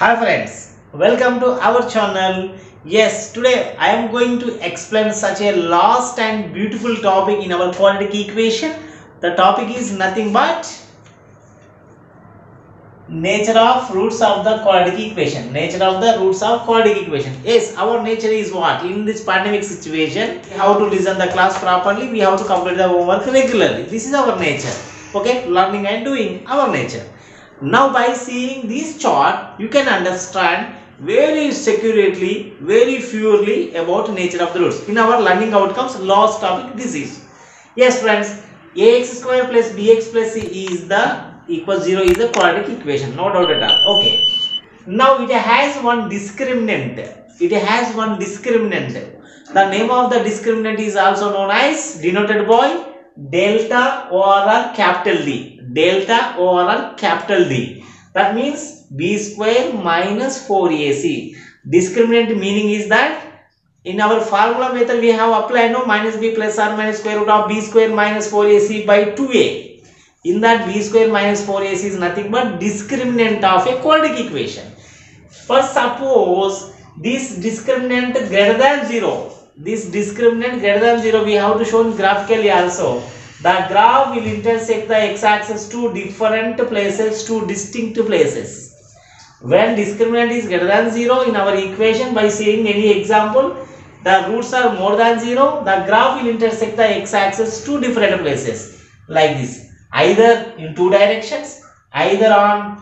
Hi friends, welcome to our channel. Yes, today I am going to explain such a last and beautiful topic in our quadratic equation. The topic is nothing but nature of roots of the quadratic equation. Nature of the roots of quadratic equation. Yes, our nature is what? In this pandemic situation, we have to listen the class properly. We have to complete the homework regularly. This is our nature. Okay, learning and doing our nature. Now by seeing this chart, you can understand very securely, very purely about nature of the roots. In our learning outcomes, last topic this is. Yes friends, ax square plus bx plus c is the equals 0 is the quadratic equation, no doubt at all. Okay. Now it has one discriminant. It has one discriminant. The name of the discriminant is also known as denoted by delta over capital D. Delta over capital D. That means b square minus 4ac. Discriminant meaning is that in our formula method we have applied no minus b plus or minus square root of b square minus 4ac by 2a. In that b square minus 4ac is nothing but discriminant of a quadratic equation. First suppose this discriminant greater than 0. This discriminant greater than 0 we have to show graphically also. The graph will intersect the x-axis to different places, to distinct places. When discriminant is greater than 0 in our equation, by seeing any example, the roots are more than 0, the graph will intersect the x-axis to different places. Like this. Either in two directions, either on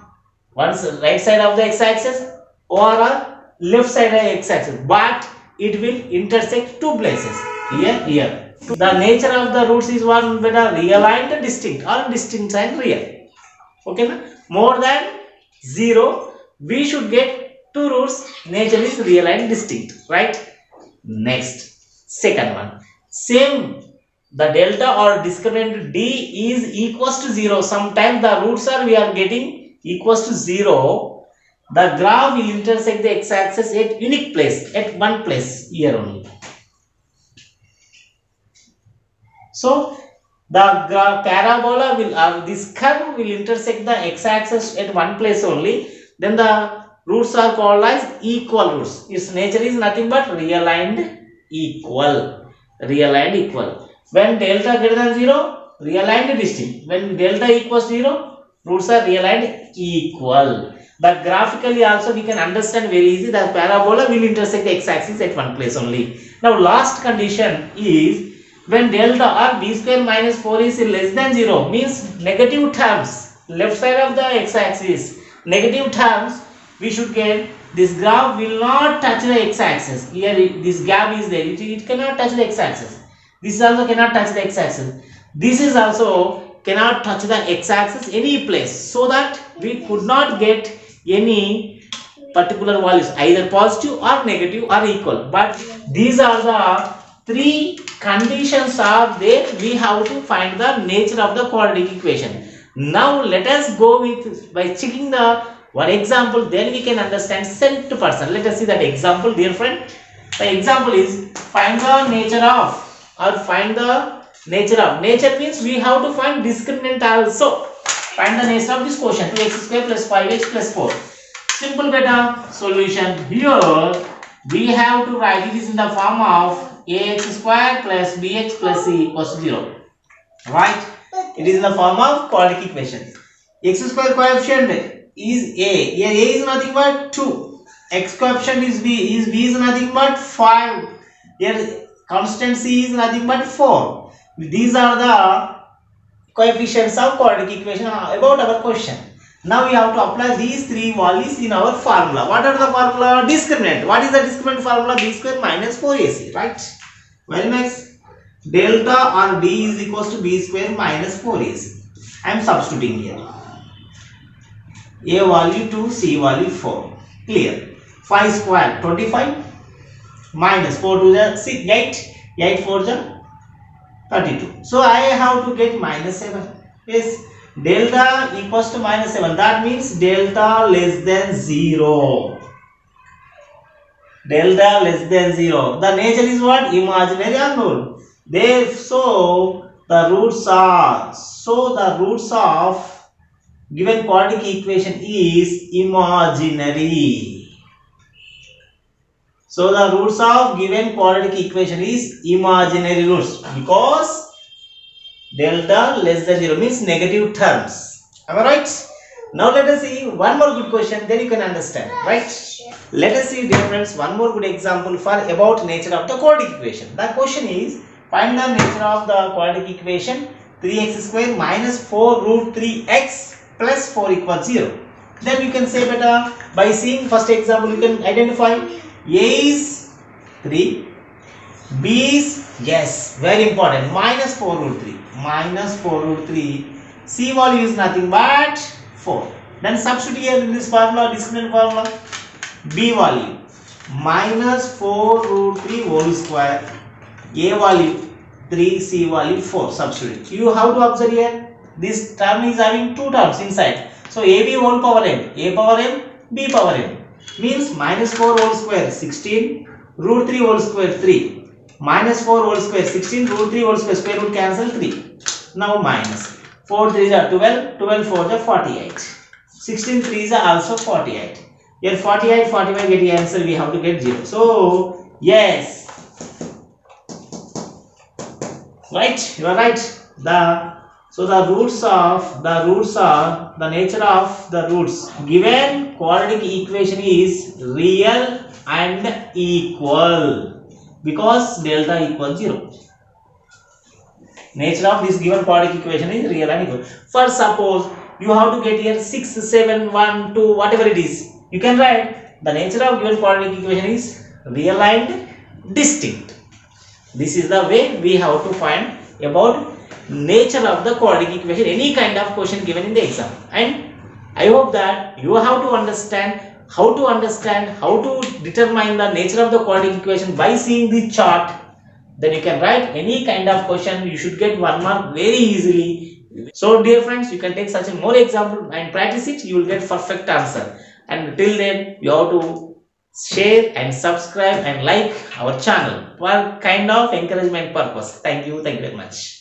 one right side of the x-axis or on left side of the x-axis. But it will intersect two places. Here. The nature of the roots is one better real and distinct, or distinct and real. Okay, na? More than 0, we should get two roots. Nature is real and distinct, right? Next, second one. Same, the delta or discriminant D is equals to 0. Sometimes the roots are we are getting equals to 0. The graph will intersect the x-axis at unique place, at one place here only. So the parabola will this curve will intersect the x-axis at one place only. Then the roots are called as equal roots. Its nature is nothing but real and equal. Real and equal. When delta greater than 0, real and distinct. When delta equals 0, roots are real and equal. But graphically also we can understand very easy that parabola will intersect the x-axis at one place only. Now last condition is when delta or b square minus 4 is less than 0, means negative terms, left side of the x-axis, negative terms, we should get this graph will not touch the x-axis. Here this gap is there, it cannot touch the x-axis. This also cannot touch the x-axis. This is also cannot touch the x-axis any place, so that we could not get any particular values, either positive or negative or equal. But these are the three conditions are there. We have to find the nature of the quadratic equation. Now let us go with by checking the one example, then we can understand cent percent. Let us see that example, dear friend. The example is find the nature of, or find the nature of. Nature means we have to find discriminant also. Find the nature of this quotient 2x square plus 5x plus 4. Simple beta solution. Here we have to write it is in the form of ax square plus bx plus c equals to 0. Right? It is in the form of quadratic equation. X square coefficient is a. Here a is nothing but 2. X coefficient is b. B is nothing but 5. Here constant c is nothing but 4. These are the coefficients of quadratic equation about our question. Now we have to apply these three values in our formula. What are the formula? Discriminant. What is the discriminant formula? B square minus 4ac, right? Very nice. Delta or D is equals to B square minus 4ac. I am substituting here. A value 2, C value 4. Clear. 5 square 25 minus 4 to the 6, 8. 8 4 the 32. So I have to get minus 7. Yes. Delta equals to minus 7. That means delta less than 0. Delta less than 0. The nature is what? Imaginary unknown. So the roots of given quadratic equation is imaginary. So the roots of given quadratic equation is imaginary roots because delta less than 0 means negative terms. Am I right? Now let us see one more good question, then you can understand, right? Let us see, dear friends, one more good example for about nature of the quadratic equation. The question is, find the nature of the quadratic equation 3x square minus 4 root 3x plus 4 equals 0. Then you can say better by seeing first example, you can identify a is 3, b is, yes, very important, minus 4 root 3, minus 4 root 3, c value is nothing but 4. Then substitute here in this formula, discriminant formula, b value minus 4 root 3 whole square, a value 3, c value 4, substitute. You have to observe here, this term is having two terms inside. So ab whole power m, a power m, b power m means minus 4 whole square 16, root 3 whole square 3, minus 4 whole square 16, root 3 whole square root cancel 3. Now minus 4 3s are 12, 12 4s are 48, 16 3s are also 48. Here 48, 45 get the answer, we have to get 0. So yes, right, you are right. So the roots are the nature of the roots given quadratic equation is real and equal because delta equals 0. Nature of this given quadratic equation is real and equal. For suppose you have to get here 6, 7, 1, 2, whatever it is, you can write the nature of given quadratic equation is real and distinct. This is the way we have to find about nature of the quadratic equation, any kind of question given in the exam. And I hope that you have to understand how to determine the nature of the quadratic equation by seeing the chart. Then you can write any kind of question, you should get 1 mark very easily. So dear friends, you can take such a more example and practice it, you will get perfect answer. And till then, you have to share and subscribe and like our channel for kind of encouragement purpose. Thank you very much.